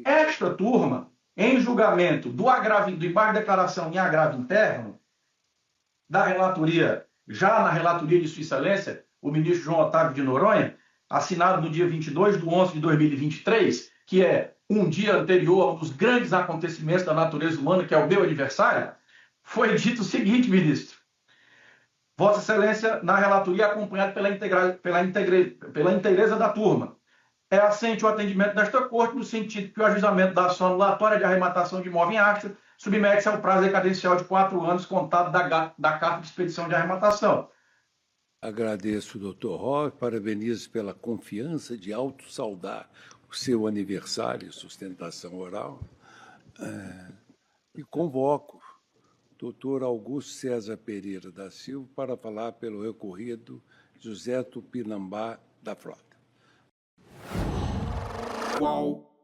Esta turma, em julgamento do embargo de declaração em agravo interno, da relatoria, já na relatoria de sua excelência, o ministro João Otávio de Noronha, assinado no dia 22/11/2023, que é um dia anterior a um dos grandes acontecimentos da natureza humana, que é o meu aniversário, foi dito o seguinte, ministro: Vossa Excelência, na relatoria, acompanhado pela inteireza da turma, é assente o atendimento desta Corte no sentido que o ajuizamento da ação anulatória de arrematação de imóvel em acta submete-se ao prazo decadencial de 4 anos contado da carta de expedição de arrematação. Agradeço, doutor Roy, parabenizo pela confiança de autossaudar o seu aniversário, sustentação oral, e convoco o doutor Augusto César Pereira da Silva para falar pelo recorrido José Tupinambá da Frota. Qual